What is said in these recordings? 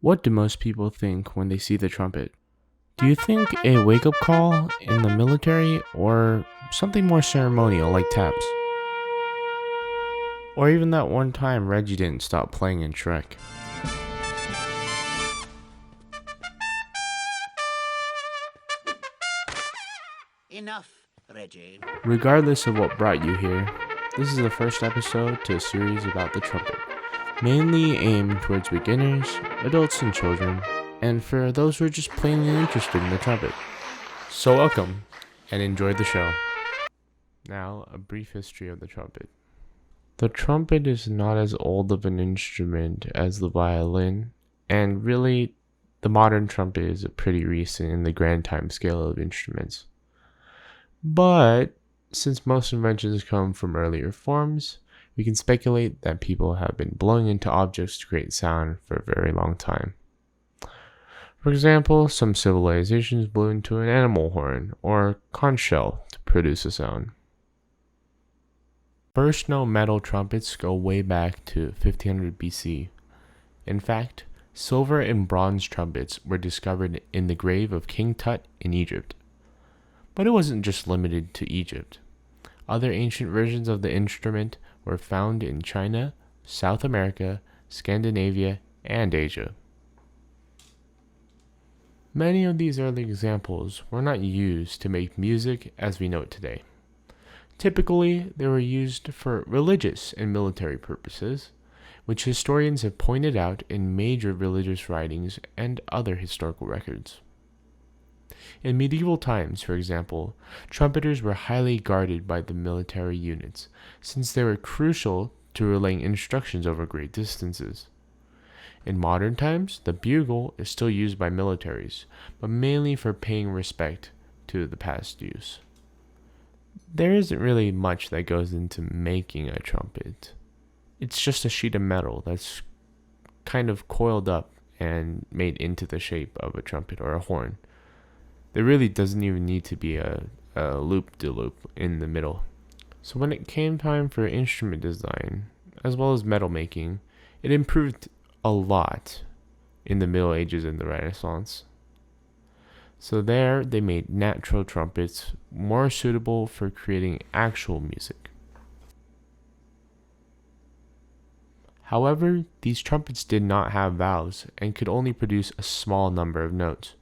What do most people think when they see the trumpet? Do you think a wake up call in the military or something more ceremonial like taps? Or even that one time Reggie didn't stop playing in Shrek? Enough, Reggie. Regardless of what brought you here, this is the first episode to a series about the trumpet, mainly aimed towards beginners, adults, and children, and for those who are just plainly interested in the trumpet. So welcome, and enjoy the show. Now, a brief history of the trumpet. The trumpet is not as old of an instrument as the violin, and really, the modern trumpet is pretty recent in the grand time scale of instruments. But since most inventions come from earlier forms, we can speculate that people have been blowing into objects to create sound for a very long time. For example, some civilizations blew into an animal horn or conch shell to produce a sound. First known metal trumpets go way back to 1500 BC. In fact, silver and bronze trumpets were discovered in the grave of King Tut in Egypt. But it wasn't just limited to Egypt. Other ancient versions of the instrument were found in China, South America, Scandinavia, and Asia. Many of these early examples were not used to make music as we know it today. Typically, they were used for religious and military purposes, which historians have pointed out in major religious writings and other historical records. In medieval times, for example, trumpeters were highly guarded by the military units, since they were crucial to relaying instructions over great distances. In modern times, the bugle is still used by militaries, but mainly for paying respect to the past use. There isn't really much that goes into making a trumpet. It's just a sheet of metal that's kind of coiled up and made into the shape of a trumpet or a horn. There really doesn't even need to be a loop-de-loop in the middle. So when it came time for instrument design, as well as metal making, it improved a lot in the Middle Ages and the Renaissance. So there, they made natural trumpets more suitable for creating actual music. However, these trumpets did not have valves and could only produce a small number of notes.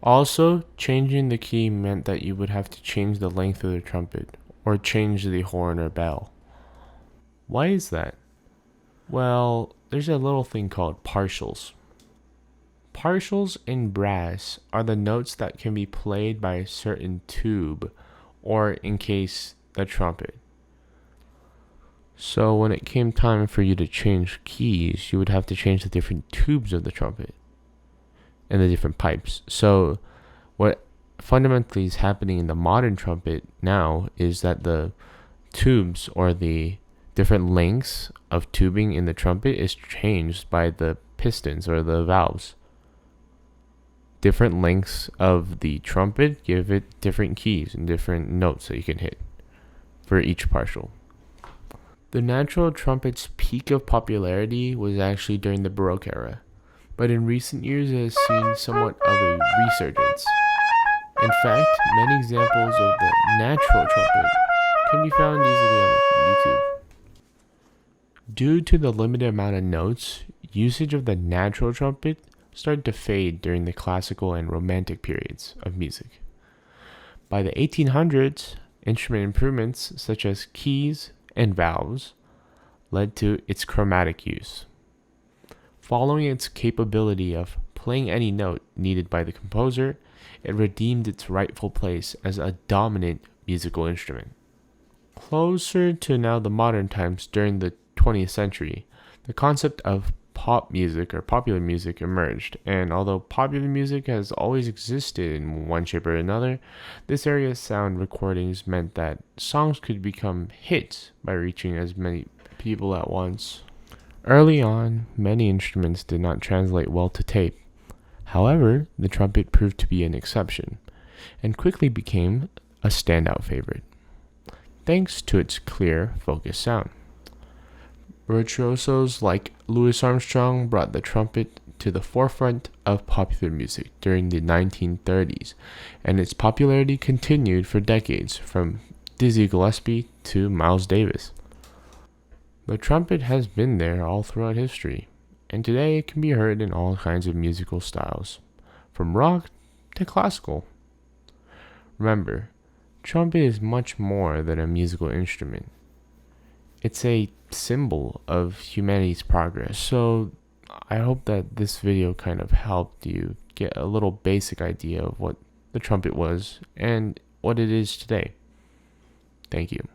Also, changing the key meant that you would have to change the length of the trumpet, or change the horn or bell. Why is that? Well, there's a little thing called partials. Partials in brass are the notes that can be played by a certain tube, or in case the trumpet. So when it came time for you to change keys, you would have to change the different tubes of the trumpet and the different pipes. So what fundamentally is happening in the modern trumpet now is that the tubes or the different lengths of tubing in the trumpet is changed by the pistons or the valves. Different lengths of the trumpet give it different keys and different notes that you can hit for each partial. The natural trumpet's peak of popularity was actually during the Baroque era, but in recent years it has seen somewhat of a resurgence. In fact, many examples of the natural trumpet can be found easily on YouTube. Due to the limited amount of notes, usage of the natural trumpet started to fade during the classical and romantic periods of music. By the 1800s, instrument improvements such as keys and valves led to its chromatic use. Following its capability of playing any note needed by the composer, it redeemed its rightful place as a dominant musical instrument. Closer to now the modern times during the 20th century, the concept of pop music or popular music emerged, and although popular music has always existed in one shape or another, this era of sound recordings meant that songs could become hits by reaching as many people at once. Early on, many instruments did not translate well to tape. However, the trumpet proved to be an exception, and quickly became a standout favorite, thanks to its clear, focused sound. Virtuosos like Louis Armstrong brought the trumpet to the forefront of popular music during the 1930s, and its popularity continued for decades, from Dizzy Gillespie to Miles Davis. The trumpet has been there all throughout history, and today it can be heard in all kinds of musical styles, from rock to classical. Remember, trumpet is much more than a musical instrument. It's a symbol of humanity's progress. So I hope that this video kind of helped you get a little basic idea of what the trumpet was and what it is today. Thank you.